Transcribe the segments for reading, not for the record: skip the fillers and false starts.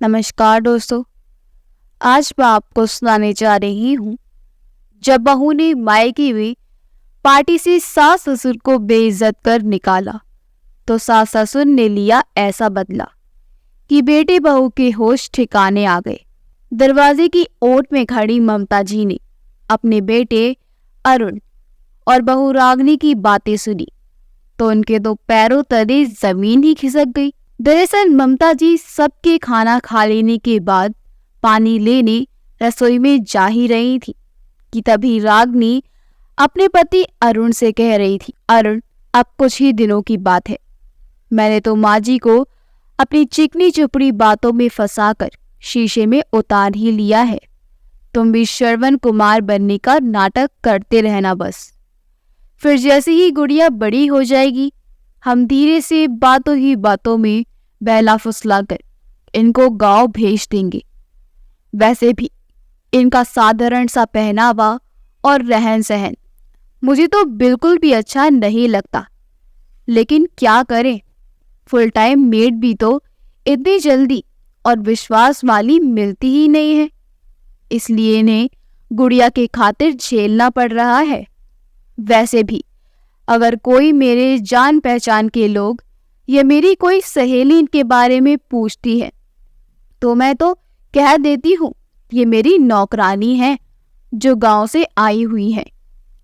नमस्कार दोस्तों। आज मैं आपको सुनाने जा रही हूँ, जब बहू ने मायके में पार्टी से सास ससुर को बेइज्जत कर निकाला तो सास ससुर ने लिया ऐसा बदला कि बेटे बहू के होश ठिकाने आ गए। दरवाजे की ओट में खड़ी ममता जी ने अपने बेटे अरुण और बहू रागनी की बातें सुनी तो उनके दो पैरों तले जमीन ही खिसक गई। दरअसल ममता जी सबके खाना खा लेने के बाद पानी लेने रसोई में जा ही रही थी कि तभी रागनी अपने पति अरुण से कह रही थी, अरुण, अब कुछ ही दिनों की बात है, मैंने तो माँ जी को अपनी चिकनी चुपड़ी बातों में फंसाकर शीशे में उतार ही लिया है। तुम भी श्रवण कुमार बनने का नाटक करते रहना बस। फिर जैसे ही गुड़िया बड़ी हो जाएगी, हम धीरे से बातों ही बातों में बहला फुसला कर इनको गांव भेज देंगे। वैसे भी इनका साधारण सा पहनावा और रहन सहन मुझे तो बिल्कुल भी अच्छा नहीं लगता, लेकिन क्या करें, फुल टाइम मेड भी तो इतनी जल्दी और विश्वास वाली मिलती ही नहीं है, इसलिए इन्हें गुड़िया के खातिर झेलना पड़ रहा है। वैसे भी अगर कोई मेरे जान पहचान के लोग या मेरी कोई सहेली इनके बारे में पूछती है तो मैं तो कह देती हूँ ये मेरी नौकरानी है जो गांव से आई हुई है।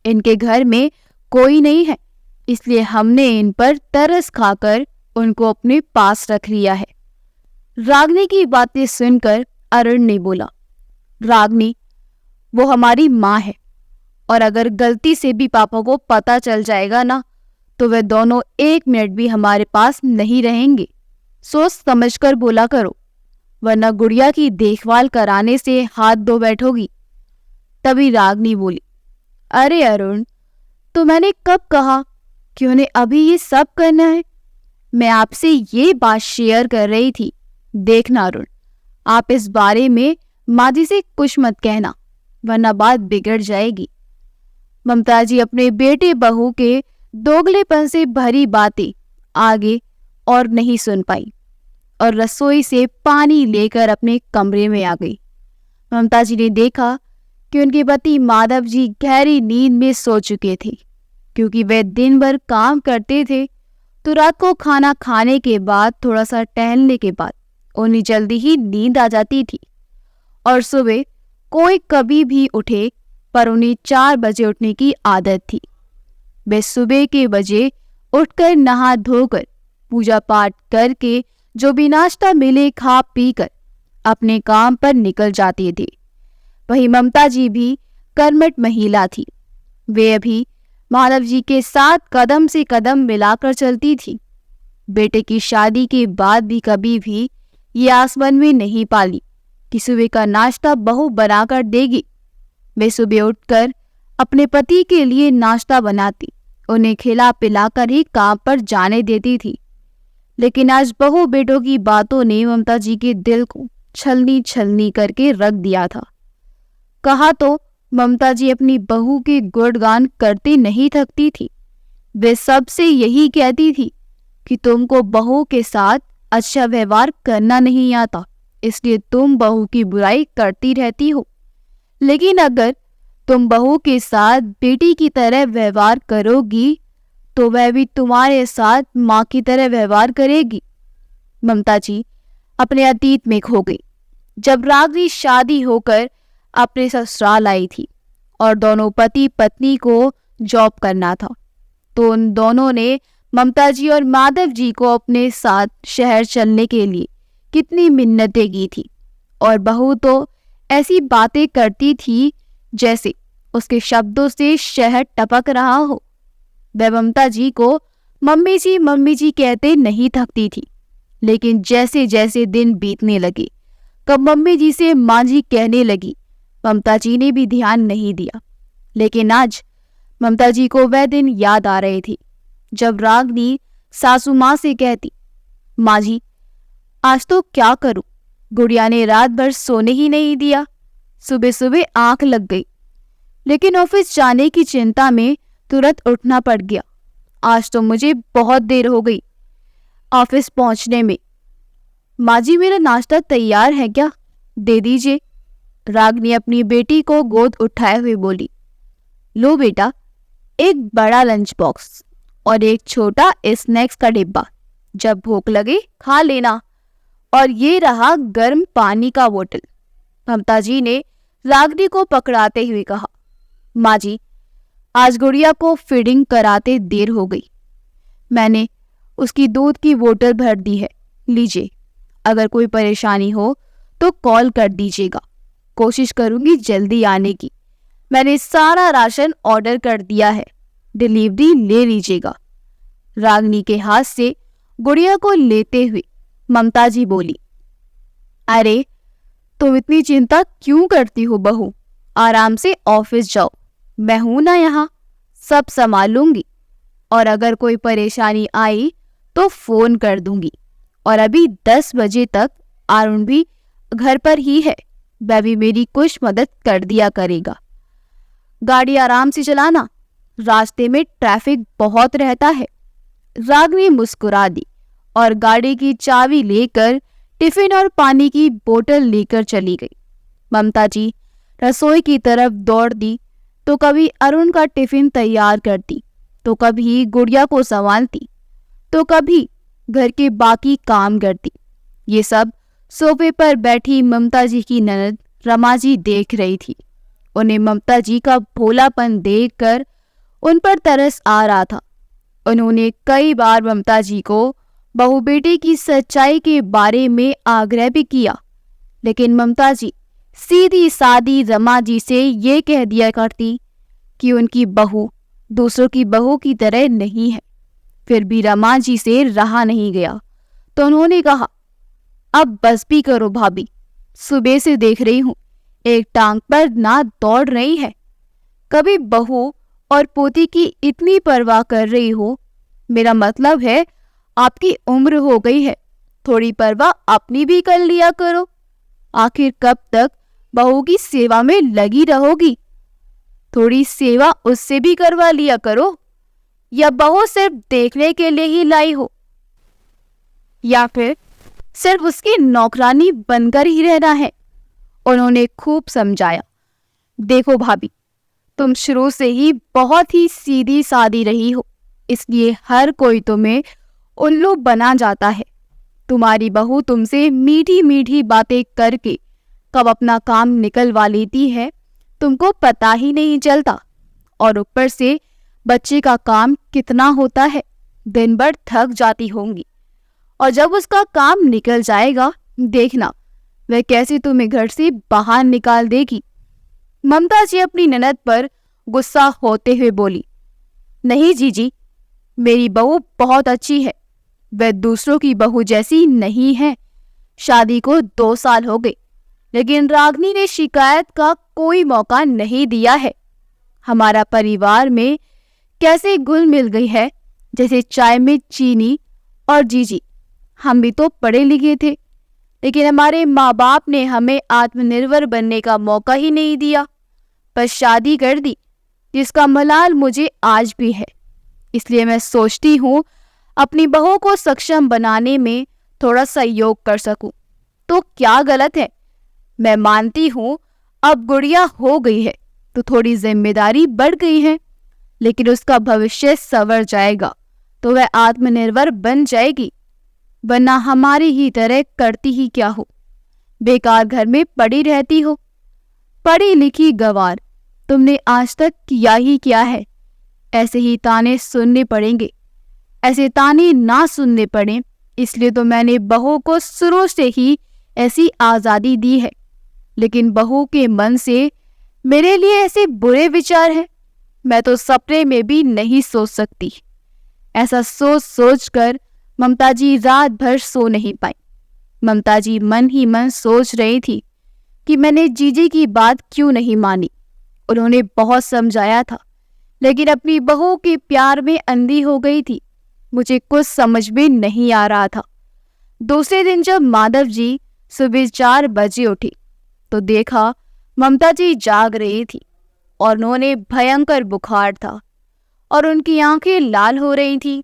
इनके घर में कोई नहीं है, इसलिए हमने इन पर तरस खाकर उनको अपने पास रख लिया है। रागनी की बातें सुनकर अरुण ने बोला, रागनी, वो हमारी माँ है और अगर गलती से भी पापा को पता चल जाएगा ना तो वे दोनों एक मिनट भी हमारे पास नहीं रहेंगे। सोच समझकर बोला करो, वरना गुड़िया की देखभाल कराने से हाथ धो बैठोगी। तभी रागनी बोली, अरे अरुण, तो मैंने कब कहा कि उन्हें अभी ये सब करना है? मैं आपसे ये बात शेयर कर रही थी। देखना अरुण, आप इस बारे में माँ जी से कुछ मत कहना, वरना बात बिगड़ जाएगी। ममता जी अपने बेटे बहू के दोगलेपन से भरी बातें आगे और नहीं सुन पाई और रसोई से पानी लेकर अपने कमरे में आ गई। ममता जी ने देखा कि उनके पति माधव जी गहरी नींद में सो चुके थे। क्योंकि वे दिन भर काम करते थे तो रात को खाना खाने के बाद थोड़ा सा टहलने के बाद उन्हें जल्दी ही नींद आ जाती थी और सुबह कोई कभी भी उठे पर उन्हें 4 बजे उठने की आदत थी। वे सुबह के बजे उठकर नहा धोकर पूजा पाठ करके जो भी नाश्ता मिले खा पी कर अपने काम पर निकल जाते थे। वहीं ममता जी भी कर्मठ महिला थी। वे अभी माधव जी के साथ कदम से कदम मिलाकर चलती थी। बेटे की शादी के बाद भी कभी भी ये आसमान में नहीं पाली कि सुबह का नाश्ता बहू बनाकर देगी। वे सुबह उठकर अपने पति के लिए नाश्ता बनाती, उन्हें खिला पिलाकर ही काम पर जाने देती थी। लेकिन आज बहू बेटों की बातों ने ममता जी के दिल को छलनी छलनी करके रख दिया था। कहा तो ममता जी अपनी बहू के गुणगान करती नहीं थकती थी। वे सबसे यही कहती थी कि तुमको बहू के साथ अच्छा व्यवहार करना नहीं आता, इसलिए तुम बहू की बुराई करती रहती हो। लेकिन अगर तुम बहू के साथ बेटी की तरह व्यवहार करोगी तो वह भी तुम्हारे साथ माँ की तरह व्यवहार करेगी। ममता जी अपने अतीत में खो गई जब रागनी शादी होकर अपने ससुराल आई थी और दोनों पति पत्नी को जॉब करना था, तो उन दोनों ने ममता जी और माधव जी को अपने साथ शहर चलने के लिए कितनी मिन्नतें की थी और बहू तो ऐसी बातें करती थी जैसे उसके शब्दों से शहर टपक रहा हो। वह ममता जी को मम्मी जी कहते नहीं थकती थी, लेकिन जैसे जैसे दिन बीतने लगे कब मम्मी जी से माँ जी कहने लगी, ममता जी ने भी ध्यान नहीं दिया। लेकिन आज ममता जी को वह दिन याद आ रहे थे जब रागनी सासू माँ से कहती, माँ जी आज तो क्या करूं, गुड़िया ने रात भर सोने ही नहीं दिया, सुबह सुबह आंख लग गई, लेकिन ऑफिस जाने की चिंता में तुरंत उठना पड़ गया। आज तो मुझे बहुत देर हो गई ऑफिस पहुंचने में। माँ जी, मेरा नाश्ता तैयार है क्या? दे दीजिए। रागिनी अपनी बेटी को गोद उठाए हुए बोली। लो बेटा, एक बड़ा लंच बॉक्स और एक छोटा स्नैक्स का डिब्बा। जब भूख लगे खा लेना। और ये रहा गर्म पानी का बोतल। ममता जी ने रागिनी को पकड़ाते हुए कहा। माँ जी, आज गुड़िया को फीडिंग कराते देर हो गई। मैंने उसकी दूध की बोतल भर दी है, लीजिए। अगर कोई परेशानी हो तो कॉल कर दीजिएगा। कोशिश करूंगी जल्दी आने की। मैंने सारा राशन ऑर्डर कर दिया है, डिलीवरी ले लीजिएगा। रागिनी के हाथ से गुड़िया को लेते हुए ममता जी बोली। अरे, तुम इतनी चिंता क्यों करती हो बहू? आराम से ऑफिस जाओ, मैं हूं ना यहाँ, सब संभालूंगी। और अगर कोई परेशानी आई तो फोन कर दूंगी। और अभी 10 बजे तक अरुण भी घर पर ही है, वह भी मेरी कुछ मदद कर दिया करेगा। गाड़ी आराम से चलाना, रास्ते में ट्रैफिक बहुत रहता है। रागिनी मुस्कुरा दी और गाड़ी की चाबी लेकर टिफिन और पानी की बोतल लेकर चली गई। ममता जी रसोई की तरफ दौड़ दी तो कभी अरुण का टिफिन तैयार करती, तो कभी गुड़िया को संभालती, तो कभी घर के बाकी काम करती। ये सब सोफे पर बैठी ममता जी की ननद रमा जी देख रही थी। उन्हें ममता जी का भोलापन देखकर उन पर तरस आ रहा था। उन्होंने कई बार ममता जी को बहू बेटी की सच्चाई के बारे में आग्रह भी किया, लेकिन ममता जी सीधी सादी रमा जी से ये कह दिया करती कि उनकी बहू दूसरों की बहू की तरह नहीं है। फिर भी रमा जी से रहा नहीं गया तो उन्होंने कहा, अब बस भी करो भाभी, सुबह से देख रही हूं एक टांग पर ना दौड़ रही है। कभी बहू और पोती की इतनी परवाह कर रही हो। मेरा मतलब है आपकी उम्र हो गई है, थोड़ी परवाह अपनी भी कर लिया करो। आखिर कब तक बहू की सेवा में लगी रहोगी? थोड़ी सेवा उससे भी करवा लिया करो। या बहू सिर्फ देखने के लिए ही लाई हो, या फिर सिर्फ उसकी नौकरानी बनकर ही रहना है? उन्होंने खूब समझाया। देखो भाभी, तुम शुरू से ही बहुत ही सीधी सादी रही हो, इसलिए हर कोई तुम्हें उल्लू बना जाता है। तुम्हारी बहू तुमसे मीठी मीठी बातें करके कब अपना काम निकलवा लेती है तुमको पता ही नहीं चलता। और ऊपर से बच्चे का काम कितना होता है, दिन भर थक जाती होंगी। और जब उसका काम निकल जाएगा, देखना वह कैसे तुम्हें घर से बाहर निकाल देगी। ममता जी अपनी ननद पर गुस्सा होते हुए बोली। नहीं जीजी, मेरी बहू बहुत अच्छी है, वह दूसरों की बहू जैसी नहीं है। शादी को 2 साल हो गए, लेकिन रागिनी ने शिकायत का कोई मौका नहीं दिया है। हमारा परिवार में कैसे घुल मिल गई है, जैसे चाय में चीनी। और जीजी, हम भी तो पढ़े लिखे थे, लेकिन हमारे माँ बाप ने हमें आत्मनिर्भर बनने का मौका ही नहीं दिया, पर शादी कर दी, जिसका मलाल मुझे आज भी है। इसलिए मैं सोचती हूँ अपनी बहू को सक्षम बनाने में थोड़ा सहयोग कर सकूं। तो क्या गलत है? मैं मानती हूँ अब गुड़िया हो गई है तो थोड़ी जिम्मेदारी बढ़ गई है, लेकिन उसका भविष्य संवर जाएगा तो वह आत्मनिर्भर बन जाएगी। वरना हमारी ही तरह करती ही क्या हो, बेकार घर में पड़ी रहती हो। पढ़ी लिखी गंवार, तुमने आज तक किया ही क्या है? ऐसे ही ताने सुनने पड़ेंगे। ऐसे ताने ना सुनने पड़े, इसलिए तो मैंने बहू को शुरू से ही ऐसी आज़ादी दी है। लेकिन बहू के मन से मेरे लिए ऐसे बुरे विचार हैं, मैं तो सपने में भी नहीं सोच सकती। ऐसा सोच सोच कर ममता जी रात भर सो नहीं पाई। ममता जी मन ही मन सोच रही थी कि मैंने जीजी की बात क्यों नहीं मानी। उन्होंने बहुत समझाया था, लेकिन अपनी बहू के प्यार में अंधी हो गई थी। मुझे कुछ समझ में नहीं आ रहा था। दूसरे दिन जब माधव जी सुबह 4 बजे उठी तो देखा ममता जी जाग रही थी और उन्होंने भयंकर बुखार था और उनकी आंखें लाल हो रही थी।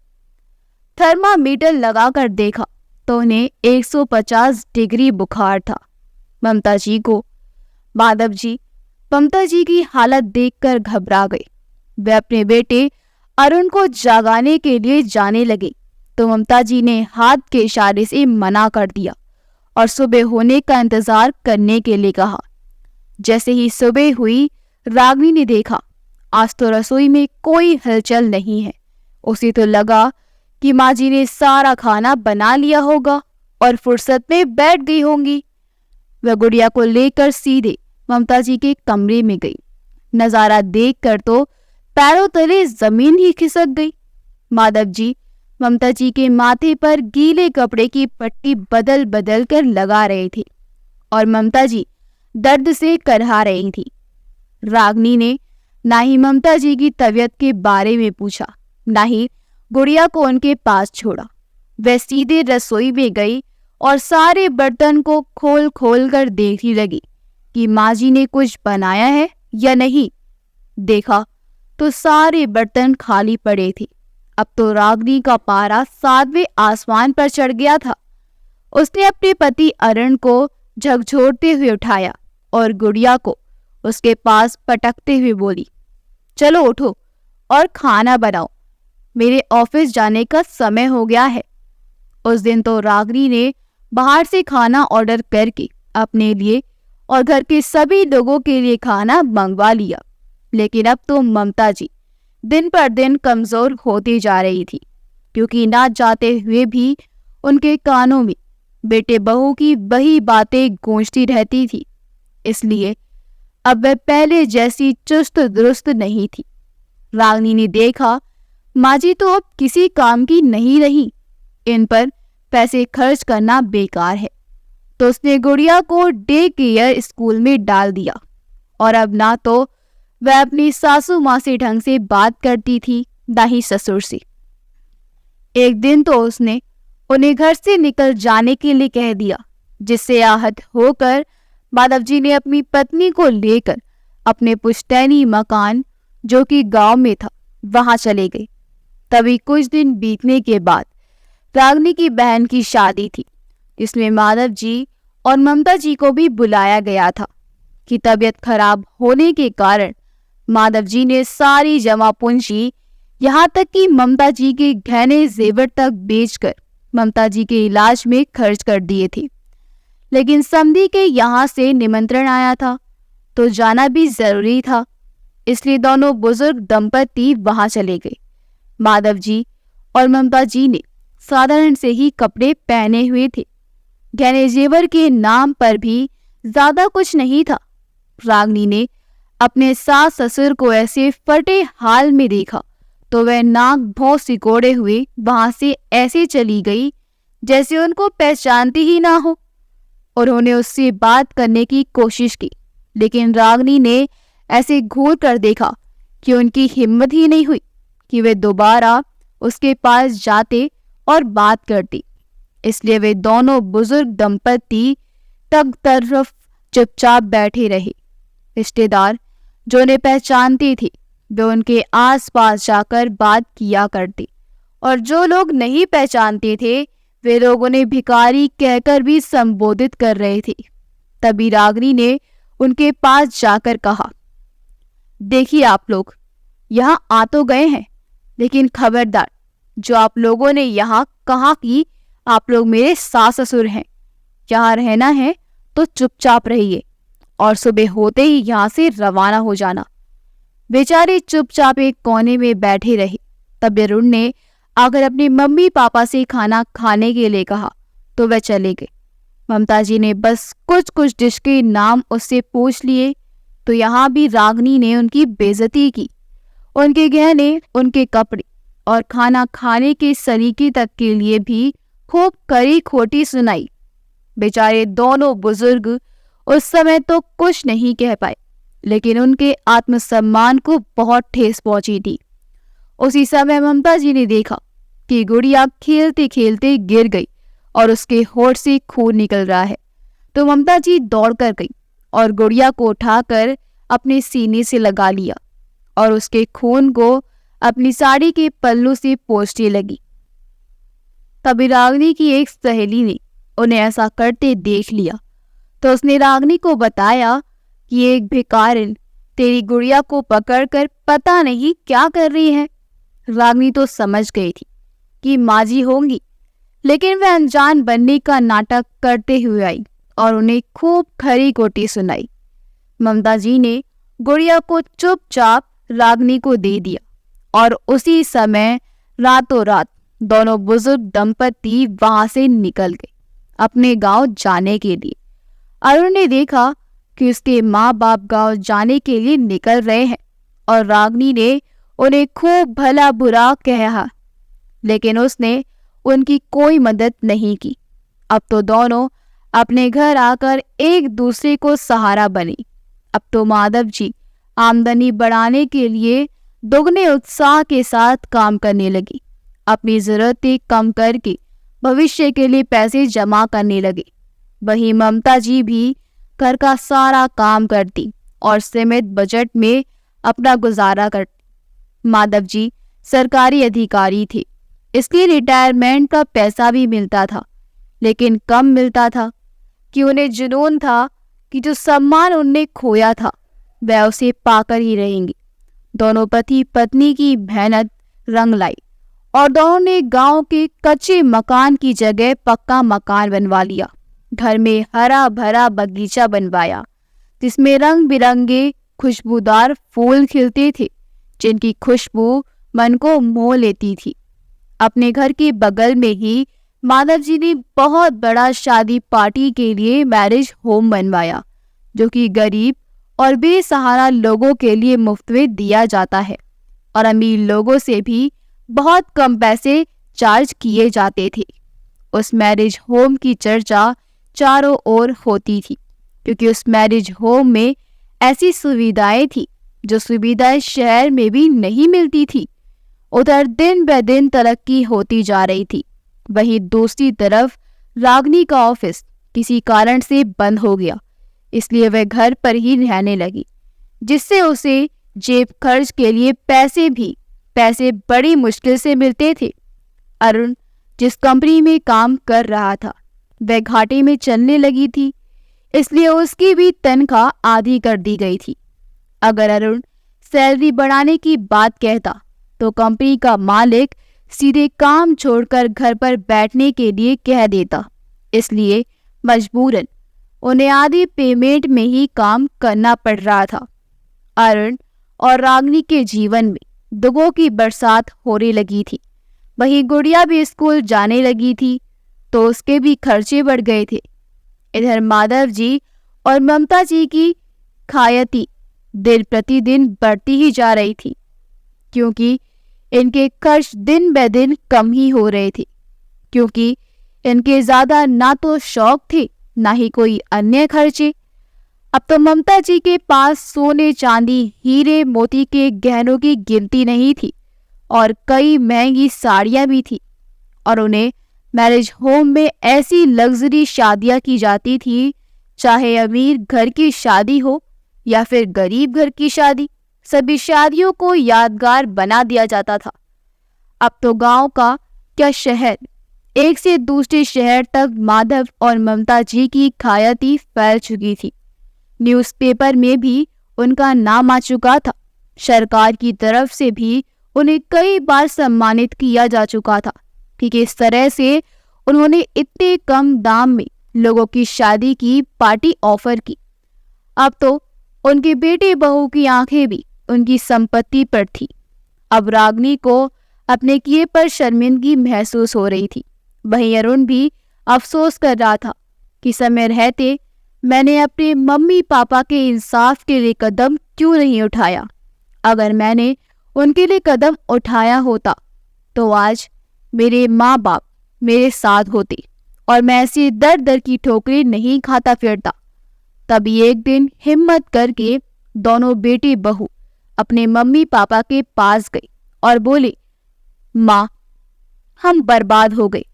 थर्मामीटर लगाकर देखा तो उन्हें 150 डिग्री बुखार था। ममता जी को माधव जी ममता जी की हालत देखकर घबरा गए। वे अपने बेटे अरुण को जगाने के लिए जाने लगे तो ममता जी ने हाथ के इशारे से मना कर दिया और सुबह होने का इंतजार करने के लिए कहा। जैसे ही सुबह हुई, रागिनी ने देखा आज तो रसोई में कोई हलचल नहीं है। उसे तो लगा कि माँ जी ने सारा खाना बना लिया होगा और फुर्सत में बैठ गई होंगी। वह गुड़िया को लेकर सीधे ममता जी के कमरे में गई। नजारा देखकर तो पैरों तले जमीन ही खिसक गई। माधव जी ममता जी के माथे पर गीले कपड़े की पट्टी बदल बदल कर लगा रहे थे और ममता जी दर्द से करहा रही थी। रागिनी ने ना ही ममता जी की तबीयत के बारे में पूछा, ना ही गुड़िया को उनके पास छोड़ा। वह सीधे रसोई में गई और सारे बर्तन को खोल खोल कर देखने लगी कि माँ जी ने कुछ बनाया है या नहीं। देखा तो सारे बर्तन खाली पड़े थे। अब तो रागिनी का पारा 7वें आसमान पर चढ़ गया था। उसने अपने पति अरुण को झकझोरते हुए उठाया और गुड़िया को उसके पास पटकते हुए बोली, चलो उठो और खाना बनाओ, मेरे ऑफिस जाने का समय हो गया है। उस दिन तो रागिनी ने बाहर से खाना ऑर्डर करके अपने लिए और घर के सभी लोगों के लिए खाना मंगवा लिया। लेकिन अब तो ममता जी दिन पर दिन कमजोर होती जा रही थी, क्योंकि ना जाते हुए भी उनके कानों में बेटे बहू की वही बातें गूंजती रहती थी। इसलिए अब वह पहले जैसी चुस्त दुरुस्त नहीं थी। रागिनी ने देखा माँ जी तो अब किसी काम की नहीं रही, इन पर पैसे खर्च करना बेकार है, तो उसने गुड़िया को डे केयर स्कूल में डाल दिया। और अब ना तो वह अपनी सासू माँ से ढंग से बात करती थी, ना ही ससुर से। एक दिन तो उसने उन्हें घर से निकल जाने के लिए कह दिया, जिससे आहत होकर माधव जी ने अपनी पत्नी को लेकर अपने पुश्तैनी मकान, जो कि गांव में था, वहां चले गए। तभी कुछ दिन बीतने के बाद रागिनी की बहन की शादी थी, जिसमें माधव जी और ममता जी को भी बुलाया गया था कि तबीयत खराब होने के कारण माधव जी ने सारी जमा पूंजी, यहाँ तक कि ममता जी के गहने जेवर तक बेचकर ममता जी के इलाज में खर्च कर दिए थे। लेकिन समधी के यहाँ से निमंत्रण आया था तो जाना भी जरूरी था, इसलिए दोनों बुजुर्ग दंपति वहां चले गए। माधव जी और ममता जी ने साधारण से ही कपड़े पहने हुए थे। गहने जेवर के नाम पर भी ज्यादा कुछ नहीं था। रागिनी ने अपने सास ससुर को ऐसे फटे हाल में देखा तो वह नाक भौं सिकोड़े हुए वहां से ऐसे चली गई जैसे उनको पहचानती ही ना हो। उन्होंने उससे बात करने की कोशिश की, लेकिन रागिनी ने ऐसे घूर कर देखा कि उनकी हिम्मत ही नहीं हुई कि वे दोबारा उसके पास जाते और बात करती। इसलिए वे दोनों बुजुर्ग दंपति तक तरफ चुपचाप बैठे रहे। रिश्तेदार जो उन्हें पहचानते थे वे उनके आसपास जाकर बात किया करते, और जो लोग नहीं पहचानते थे वे लोग उन्हें भिखारी कहकर भी संबोधित कर रहे थे। तभी रागिनी ने उनके पास जाकर कहा, देखिए आप लोग यहाँ आ तो गए हैं, लेकिन खबरदार, जो आप लोगों ने यहाँ कहा कि आप लोग मेरे सास ससुर हैं, यहाँ रहना है तो चुपचाप रहिए और सुबह होते ही यहाँ से रवाना हो जाना। बेचारे चुपचाप एक कोने में बैठे रहे। तब अरुण ने आकर अपनी मम्मी पापा से खाना खाने के लिए कहा तो वह चले गए। ममता जी ने बस कुछ कुछ डिश के नाम उससे पूछ लिए तो यहाँ भी रागिनी ने उनकी बेइज्जती की। उनके गहने, उनके कपड़े और खाना खाने के सलीके तक के लिए भी खूब कड़ी खोटी सुनाई। बेचारे दोनों बुजुर्ग उस समय तो कुछ नहीं कह पाए, लेकिन उनके आत्मसम्मान को बहुत ठेस पहुंची थी। उसी समय ममता जी ने देखा कि गुड़िया खेलते खेलते गिर गई और उसके होठ से खून निकल रहा है, तो ममता जी दौड़ कर गई और गुड़िया को उठाकर अपने सीने से लगा लिया और उसके खून को अपनी साड़ी के पल्लू से पोंछने लगी। तभी रागिनी की एक सहेली ने उन्हें ऐसा करते देख लिया तो उसने रागिनी को बताया कि एक भिखारिन तेरी गुड़िया को पकड़कर पता नहीं क्या कर रही है। रागिनी तो समझ गई थी कि माँ जी होंगी, लेकिन वह अनजान बनने का नाटक करते हुए आई और उन्हें खूब खरी खोटी सुनाई। ममता जी ने गुड़िया को चुपचाप रागिनी को दे दिया और उसी समय रातों रात दोनों बुजुर्ग दंपति वहां से निकल गए अपने गांव जाने के लिए। अरुण ने देखा कि उसके माँ बाप गांव जाने के लिए निकल रहे हैं और रागिनी ने उन्हें खूब भला बुरा कहा, लेकिन उसने उनकी कोई मदद नहीं की। अब तो दोनों अपने घर आकर एक दूसरे को सहारा बनी। अब तो माधव जी आमदनी बढ़ाने के लिए दोगुने उत्साह के साथ काम करने लगी। अपनी जरूरतें कम करके भविष्य के लिए पैसे जमा करने लगे। वहीं ममता जी भी घर का सारा काम करती और सीमित बजट में अपना गुजारा करती। माधव जी सरकारी अधिकारी थे, इसलिए रिटायरमेंट का पैसा भी मिलता था, लेकिन कम मिलता था कि उन्हें जुनून था कि जो सम्मान उनने खोया था वह उसे पाकर ही रहेंगे। दोनों पति पत्नी की मेहनत रंग लाई और दोनों ने गांव के कच्चे मकान की जगह पक्का मकान बनवा लिया। घर में हरा भरा बगीचा बनवाया जिसमें रंग बिरंगे खुशबूदार फूल खिलते थे, जिनकी खुशबू मन को मोह लेती थी। अपने घर के बगल में ही माधव जी ने बहुत बड़ा शादी पार्टी के लिए मैरिज होम बनवाया, जो कि गरीब और बेसहारा लोगों के लिए मुफ्त में दिया जाता है और अमीर लोगों से भी बहुत कम पैसे चार्ज किए जाते थे। उस मैरिज होम की चर्चा चारों ओर होती थी, क्योंकि उस मैरिज होम में ऐसी सुविधाएं थी जो सुविधाएं शहर में भी नहीं मिलती थी। उधर दिन ब दिन तरक्की होती जा रही थी। वहीं दूसरी तरफ रागिनी का ऑफिस किसी कारण से बंद हो गया, इसलिए वह घर पर ही रहने लगी, जिससे उसे जेब खर्च के लिए पैसे बड़ी मुश्किल से मिलते थे। अरुण जिस कंपनी में काम कर रहा था वह घाटे में चलने लगी थी, इसलिए उसकी भी तनख्वाह आधी कर दी गई थी। अगर अरुण सैलरी बढ़ाने की बात कहता तो कंपनी का मालिक सीधे काम छोड़कर घर पर बैठने के लिए कह देता, इसलिए मजबूरन उन्हें आधी पेमेंट में ही काम करना पड़ रहा था। अरुण और रागिनी के जीवन में दुखों की बरसात होने लगी थी। वहीं गुड़िया भी स्कूल जाने लगी थी तो उसके भी खर्चे बढ़ गए थे। इधर माधव जी और ममता जी की खायती दिन प्रतिदिन बढ़ती ही जा रही थी, क्योंकि इनके खर्च दिन ब दिन कम ही हो रहे थे, क्योंकि इनके ज्यादा ना तो शौक थे ना ही कोई अन्य खर्चे। अब तो ममता जी के पास सोने चांदी हीरे मोती के गहनों की गिनती नहीं थी और कई महंगी साड़ियां भी थी, और उन्हें मैरिज होम में ऐसी लग्जरी शादियां की जाती थी, चाहे अमीर घर की शादी हो या फिर गरीब घर की शादी, सभी शादियों को यादगार बना दिया जाता था। अब तो गांव का क्या शहर, एक से दूसरे शहर तक माधव और ममता जी की खायती फैल चुकी थी। न्यूज़पेपर में भी उनका नाम आ चुका था। सरकार की तरफ से भी उन्हें कई बार सम्मानित किया जा चुका था कि किस तरह से उन्होंने इतने कम दाम में लोगों की शादी की पार्टी ऑफर की। अब तो उनके बेटे बहू की आंखें भी उनकी संपत्ति पर थी। अब रागिनी को अपने किए पर शर्मिंदगी महसूस हो रही थी। वहीं अरुण भी अफसोस कर रहा था कि समय रहते मैंने अपने मम्मी पापा के इंसाफ के लिए कदम क्यों नहीं उठाया। अगर मैंने उनके लिए कदम उठाया होता तो आज मेरे माँ बाप मेरे साथ होते और मैं ऐसी दर दर की ठोकरें नहीं खाता फिरता। तभी एक दिन हिम्मत करके दोनों बेटे बहू अपने मम्मी पापा के पास गए और बोले, माँ हम बर्बाद हो गए।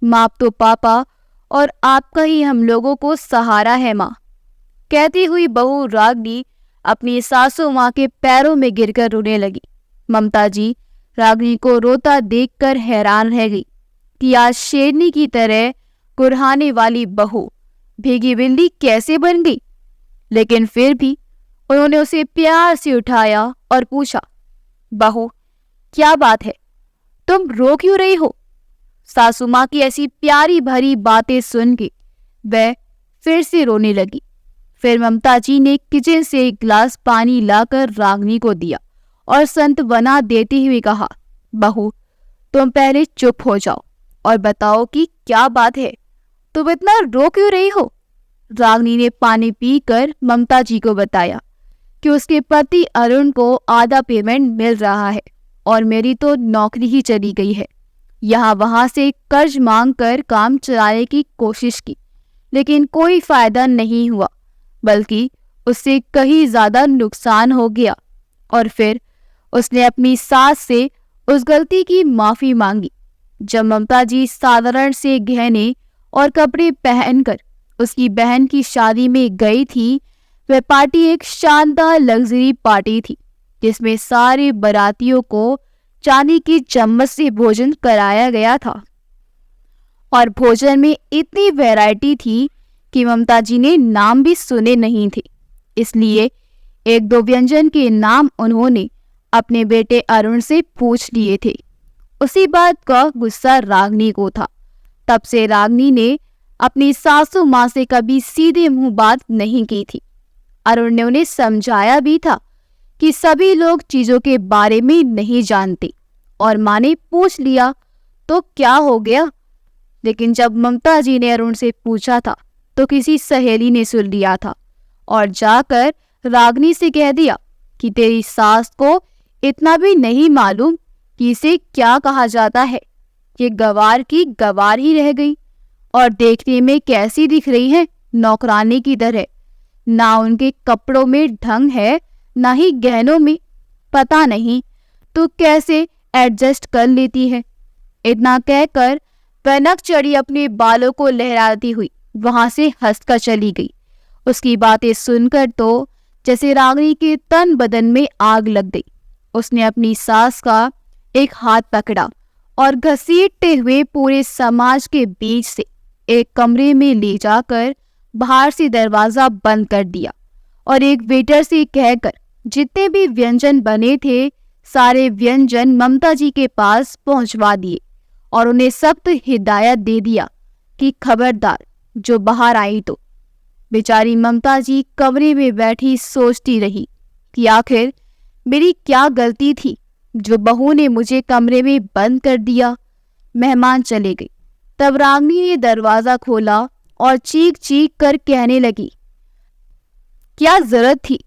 माँ तो पापा और आपका ही हम लोगों को सहारा है माँ। कहती हुई बहू रागिनी अपनी सासू माँ के पैरों में गिरकर रोने लगी। ममता जी रागिनी को रोता देखकर हैरान रह गई कि आज शेरनी की तरह कुर्हाने वाली बहू भीगी बिल्ली कैसे बन गई। लेकिन फिर भी उन्होंने उसे प्यार से उठाया और पूछा, बहू क्या बात है, तुम रो क्यों रही हो। सासू माँ की ऐसी प्यारी भरी बातें सुन के वह फिर से रोने लगी। फिर ममता जी ने किचन से एक गिलास पानी लाकर रागनी को दिया और सांत्वना देते हुए कहा, बहू तुम पहले चुप हो जाओ और बताओ कि क्या बात है, तुम इतना रो क्यों रही हो। रागनी ने पानी पीकर ममता जी को बताया कि उसके पति अरुण को आधा पेमेंट मिल रहा है और मेरी तो नौकरी ही चली गई है। यहाँ वहां से कर्ज मांग कर काम चलाने की कोशिश की, लेकिन कोई फायदा नहीं हुआ, बल्कि उससे कहीं ज्यादा नुकसान हो गया। और फिर उसने अपनी सास से उस गलती की माफी मांगी। जब ममता जी साधारण से गहने और कपड़े पहनकर उसकी बहन की शादी में गई थी, वह पार्टी एक शानदार लग्जरी पार्टी थी जिसमें सारे बारातियों को चांदी की चम्मच से भोजन कराया गया था। और भोजन में इतनी वैरायटी थी कि ममता जी ने नाम भी सुने नहीं थे, इसलिए एक दो व्यंजन के नाम उन्होंने अपने बेटे अरुण से पूछ लिए थे। उसी बात का गुस्सा रागनी को था। तब से रागनी ने अपनी सासू माँ से कभी सीधे मुंह बात नहीं की थी। अरुण ने उन्हें समझाया भी था कि सभी लोग चीजों के बारे में नहीं जानते और माँ ने पूछ लिया तो क्या हो गया। लेकिन जब ममता जी ने अरुण से पूछा था तो किसी सहेली ने सुन लिया था और जाकर रागनी से कह दिया कि तेरी सास को इतना भी नहीं मालूम कि इसे क्या कहा जाता है। ये गवार की गवार ही रह गई और देखने में कैसी दिख रही है, नौकरानी की तरह। ना उनके कपड़ों में ढंग है, ना ही गहनों में। पता नहीं तो कैसे एडजस्ट कर लेती है। इतना कहकर वह नक चढ़ी अपने बालों को लहराती हुई वहां से हंसकर चली गई। उसकी बातें सुनकर तो जैसे रागनी के तन बदन में आग लग गई। उसने अपनी सास का एक हाथ पकड़ा और घसीटते हुए पूरे समाज के बीच से एक कमरे में ले जाकर बाहर से दरवाजा बंद कर दिया और एक वेटर से कहकर जितने भी व्यंजन बने थे सारे व्यंजन ममता जी के पास पहुंचवा दिए और उन्हें सख्त हिदायत दे दिया कि खबरदार जो बाहर आई तो। बेचारी ममता जी कमरे में बैठी सोचती रही कि आखिर मेरी क्या गलती थी जो बहू ने मुझे कमरे में बंद कर दिया। मेहमान चले गए। तब रागनी ने दरवाजा खोला और चीख चीख कर कहने लगी, क्या जरूरत थी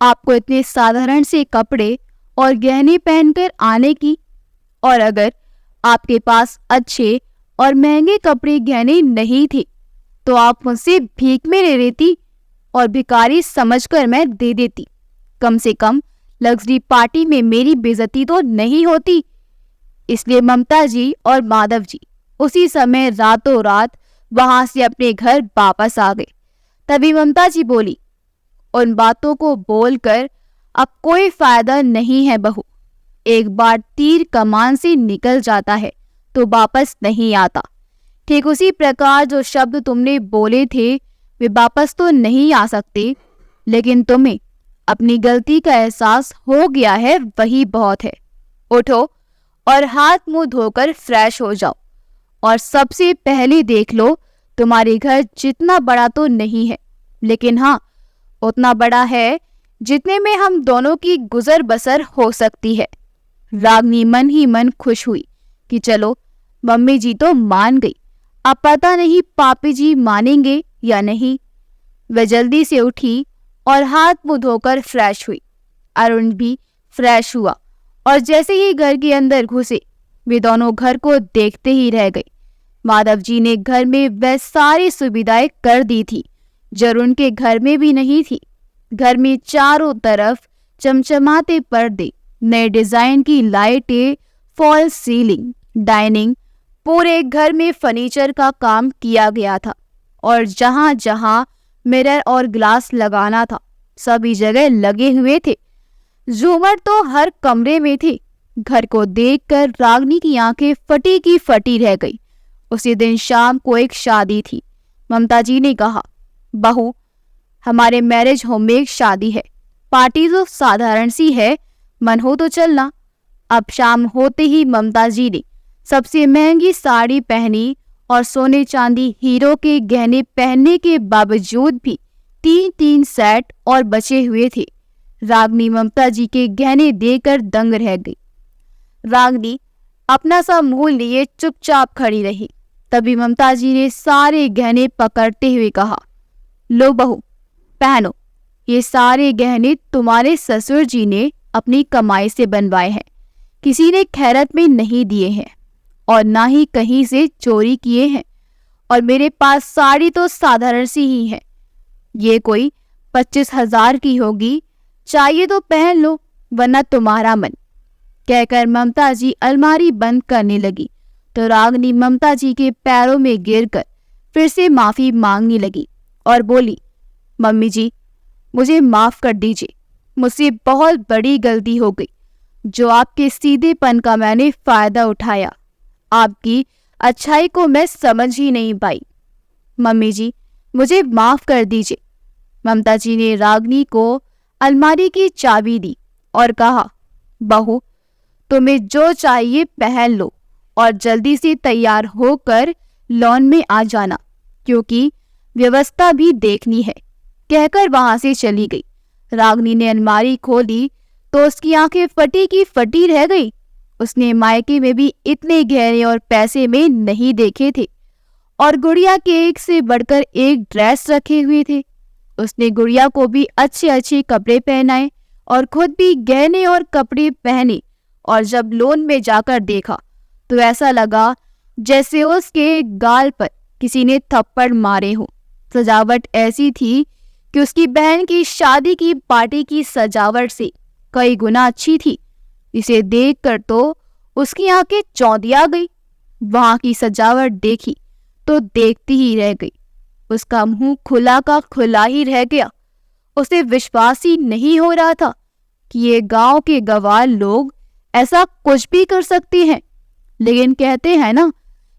आपको इतने साधारण से कपड़े और गहने पहनकर आने की, और अगर आपके पास अच्छे और महंगे कपड़े गहने नहीं थे तो आप मुझसे भीख में ले लेती और भिखारी समझकर मैं दे देती। कम से कम लग्जरी पार्टी में मेरी बेइज्जती तो नहीं होती। इसलिए ममता जी और माधव जी उसी समय रातों रात वहां से अपने घर वापस आ गए। तभी ममता जी बोली, उन बातों को बोलकर अब कोई फायदा नहीं है बहू। एक बार तीर कमान से निकल जाता है तो वापस नहीं आता। ठीक उसी प्रकार जो शब्द तुमने बोले थे वे वापस तो नहीं आ सकते, लेकिन तुम्हें अपनी गलती का एहसास हो गया है, वही बहुत है। उठो और हाथ मुंह धोकर फ्रेश हो जाओ और सबसे पहले देख लो तुम्हारे घर जितना बड़ा तो नहीं है, लेकिन हाँ उतना बड़ा है जितने में हम दोनों की गुजर बसर हो सकती है। रागनी मन ही मन खुश हुई कि चलो मम्मी जी तो मान गई, अब पता नहीं पापी जी मानेंगे या नहीं। वह जल्दी से उठी और हाथ मुंह धोकर फ्रेश हुई। अरुण भी फ्रेश हुआ और जैसे ही घर के अंदर घुसे वे दोनों घर को देखते ही रह गए। माधव जी ने घर में वह सारी सुविधाएं कर दी थी जो अरुण के घर में भी नहीं थी। घर में चारों तरफ चमचमाते पर्दे, नए डिजाइन की लाइटें, फॉल सीलिंग, डाइनिंग, पूरे घर में फर्नीचर का काम किया गया था और जहां जहां मिरर और ग्लास लगाना था सभी जगह लगे हुए थे। झूमर तो हर कमरे में थे। घर को देखकर रागनी की आंखें फटी की फटी रह गई। उसी दिन शाम को एक शादी थी। ममता जी ने कहा, बहू, हमारे मैरिज होम में एक शादी है। पार्टी तो साधारण सी है, मन हो तो चलना। अब शाम होते ही ममता जी ने सबसे महंगी साड़ी पहनी और सोने चांदी हीरो के गहने पहनने के बावजूद भी 3-3 सेट और बचे हुए थे। रागनी ममता जी के गहने देकर दंग रह गई। रागनी अपना सा मुंह लिए चुपचाप खड़ी रही। तभी ममता जी ने सारे गहने पकड़ते हुए कहा, लो बहू, पहनो। ये सारे गहने तुम्हारे ससुर जी ने अपनी कमाई से बनवाए हैं, किसी ने खैरत में नहीं दिए हैं और ना ही कहीं से चोरी किए हैं। और मेरे पास साड़ी तो साधारण सी ही है, ये कोई 25,000 की होगी, चाहिए तो पहन लो, वरना तुम्हारा मन। कहकर ममता जी अलमारी बंद करने लगी तो रागनी ममता जी के पैरों में गिरकर फिर से माफी मांगने लगी और बोली, मम्मी जी, मुझे माफ कर दीजिए, मुझसे बहुत बड़ी गलती हो गई। जो आपके सीधेपन का मैंने फायदा उठाया, आपकी अच्छाई को मैं समझ ही नहीं पाई। मम्मी जी, मुझे माफ कर दीजिए। ममता जी ने रागनी को अलमारी की चाबी दी और कहा, बहू, तुम्हें जो चाहिए पहन लो और जल्दी से तैयार होकर लॉन में आ जाना, क्योंकि व्यवस्था भी देखनी है। कहकर वहां से चली गई। रागनी ने अलमारी खोली तो उसकी आंखें फटी की फटी रह गई। उसने मायके में भी इतने गहने और पैसे में नहीं देखे थे और गुड़िया के एक से बढ़कर एक ड्रेस रखे हुए थे। उसने गुड़िया को भी अच्छे अच्छे कपड़े पहनाए और खुद भी गहने और कपड़े पहने और जब लॉन में जाकर देखा तो ऐसा लगा जैसे उसके गाल पर किसी ने थप्पड़ मारे हो। सजावट ऐसी थी कि उसकी बहन की शादी की पार्टी की सजावट से कई गुना अच्छी थी। इसे देखकर तो उसकी आंखें चौंधिया गई। वहां की सजावट देखी तो देखती ही रह गई। उसका मुंह खुला का खुला ही रह गया। उसे विश्वास ही नहीं हो रहा था कि ये गांव के गवार लोग ऐसा कुछ भी कर सकते हैं। लेकिन कहते हैं ना,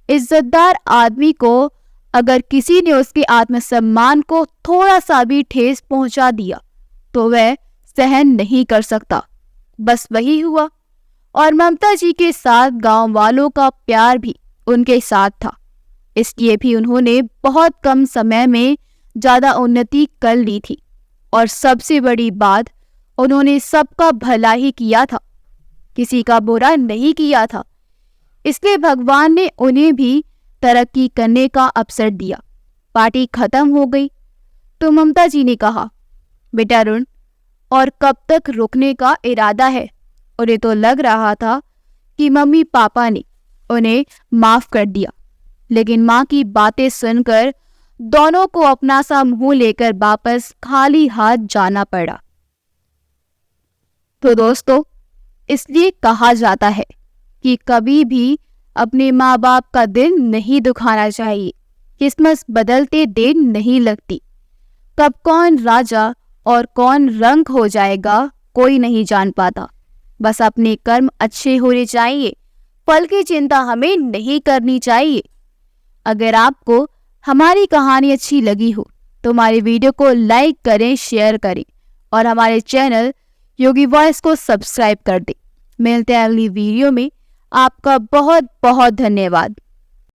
इज्जतदार आदमी को अगर किसी ने उसके आत्मसम्मान को थोड़ा सा भी ठेस पहुंचा दिया तो वह सहन नहीं कर सकता। बस वही हुआ और ममता जी के साथ गांव वालों का प्यार भी उनके साथ था। इसलिए भी उन्होंने बहुत कम समय में ज्यादा उन्नति कर ली थी और सबसे बड़ी बात, उन्होंने सबका भला ही किया था, किसी का बुरा नहीं किया था। इसलिए भगवान ने उन्हें भी तरक्की करने का अवसर दिया। पार्टी खत्म हो गई तो ममता जी ने कहा, बेटा रुण, और कब तक रुकने का इरादा है? उन्हें तो लग रहा था कि मम्मी पापा ने उन्हें माफ कर दिया, लेकिन माँ की बातें सुनकर दोनों को अपना सा मुंह लेकर वापस खाली हाथ जाना पड़ा। तो दोस्तों, इसलिए कहा जाता है कि कभी भी अपने माँ बाप का दिल नहीं दुखाना चाहिए। किस्मत बदलते देर नहीं लगती। कब कौन राजा और कौन रंक हो जाएगा कोई नहीं जान पाता। बस अपने कर्म अच्छे होने चाहिए, फल की चिंता हमें नहीं करनी चाहिए। अगर आपको हमारी कहानी अच्छी लगी हो तो हमारी वीडियो को लाइक करें, शेयर करें और हमारे चैनल योगी वॉइस को सब्सक्राइब कर दें। मिलते हैं अगली वीडियो में। आपका बहुत बहुत धन्यवाद।